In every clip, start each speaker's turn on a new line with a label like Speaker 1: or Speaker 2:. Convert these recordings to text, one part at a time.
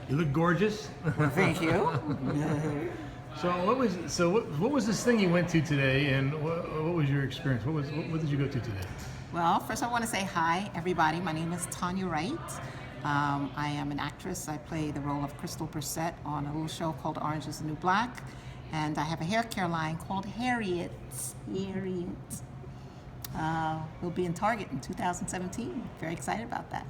Speaker 1: You look gorgeous.
Speaker 2: Thank you.
Speaker 1: So what was this thing you went to today, and what was your experience? What did you go to today?
Speaker 2: Well, first I want to say hi, everybody. My name is Tanya Wright. I am an actress. I play the role of Crystal Brissett on a little show called Orange is the New Black. And I have a hair care line called Harriet. We'll be in Target in 2017. Very excited about that.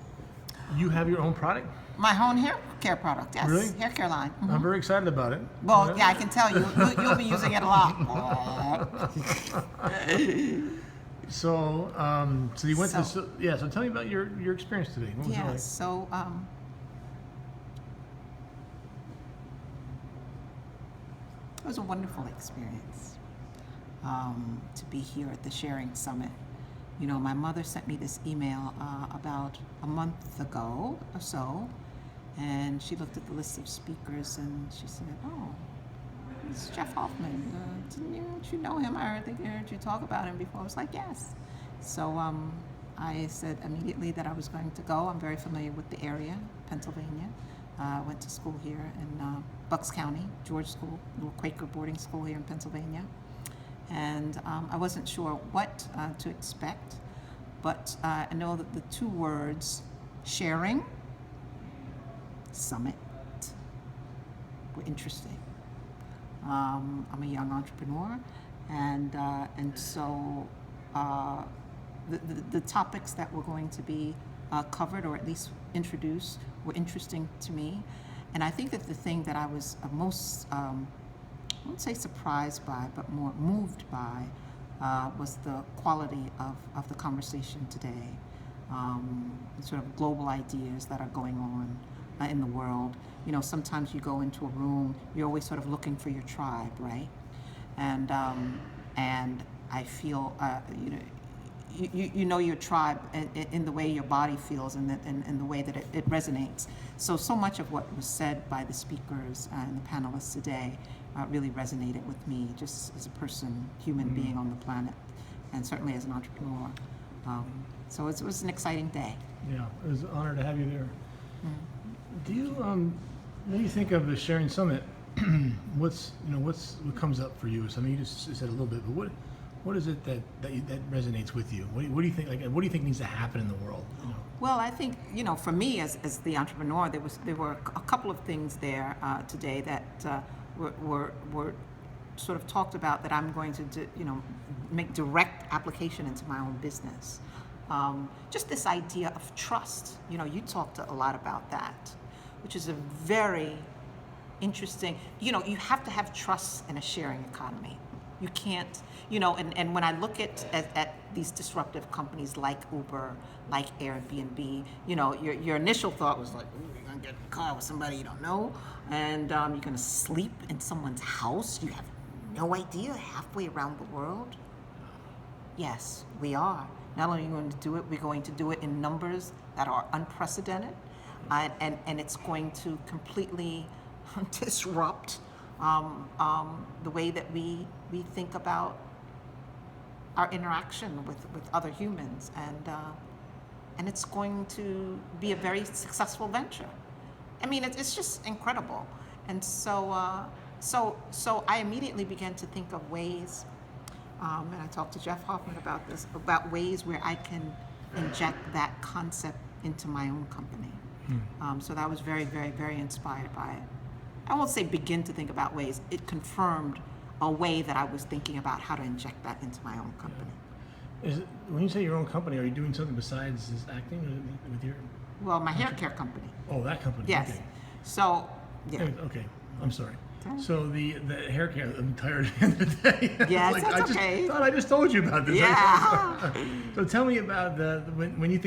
Speaker 1: You have your own product?
Speaker 2: My own hair care product, yes.
Speaker 1: Really?
Speaker 2: Hair care line. Mhm.
Speaker 1: I'm very excited about it.
Speaker 2: Well, yeah, I can tell you. You'll be using it a lot.
Speaker 1: So, so you went
Speaker 2: So-
Speaker 1: to yeah. So tell me about your experience today. What was it
Speaker 2: Yeah,
Speaker 1: like?
Speaker 2: so it was a wonderful experience to be here at the Sharing Summit. You know, my mother sent me this email about a month ago or so, and she looked at the list of speakers and she said, "Oh, it's Jeff Hoffman. Didn't you know him? I heard you talk about him before." I was like, "Yes." So I said immediately that I was going to go. I'm very familiar with the area, Pennsylvania. Went to school here in Bucks County, George School, little Quaker boarding school here in Pennsylvania. And I wasn't sure what to expect, but I know that the two words, sharing, summit, were interesting. I'm a young entrepreneur, and so the topics that were going to be covered, or at least introduced, were interesting to me. And I think that the thing that I was most, I wouldn't say surprised by, but more moved by, was the quality of the conversation today. Sort of global ideas that are going on in the world. You know, sometimes you go into a room, you're always sort of looking for your tribe, right? And I feel, you know your tribe in the way your body feels and the way that it resonates. So much of what was said by the speakers and the panelists today really resonated with me, just as a person, human being on the planet, and certainly as an entrepreneur. So it was an exciting day.
Speaker 1: Yeah, it was an honor to have you there. Do you when you think of the Sharing Summit, what comes up for you? So, I mean, you just said a little bit, but what is it that resonates with you? What do you think? Like, what do you think needs to happen in the world? You know?
Speaker 2: Well, I think, for me as the entrepreneur, there were a couple of things there today that were sort of talked about that I'm going to make direct application into my own business. Just this idea of trust. You talked a lot about that, which is a very interesting. You have to have trust in a sharing economy. You can't, and when I look at these disruptive companies like Uber, like Airbnb, your initial thought was like, ooh, you're gonna get in a car with somebody you don't know, and you're gonna sleep in someone's house you have no idea, halfway around the world. Yes, we are. Not only are we going to do it, we're going to do it in numbers that are unprecedented, and it's going to completely disrupt the way that we think about our interaction with other humans, and it's going to be a very successful venture. I mean, it's just incredible, and so I immediately began to think of ways, and I talked to Jeff Hoffman about this, about ways where I can inject that concept into my own company. So that was very, very, very inspired by it. I won't say begin to think about ways. It confirmed a way that I was thinking about how to inject that into my own company.
Speaker 1: When you say your own company, are you doing something besides this acting with your?
Speaker 2: Well, my hair care company.
Speaker 1: Oh, that company.
Speaker 2: Yes.
Speaker 1: Okay.
Speaker 2: So, yeah.
Speaker 1: Okay. I'm sorry.
Speaker 2: Okay.
Speaker 1: So the hair care, I'm tired at the end of the day.
Speaker 2: Yes,
Speaker 1: Like,
Speaker 2: that's okay.
Speaker 1: I just told you about this.
Speaker 2: Yeah.
Speaker 1: So tell me about when you think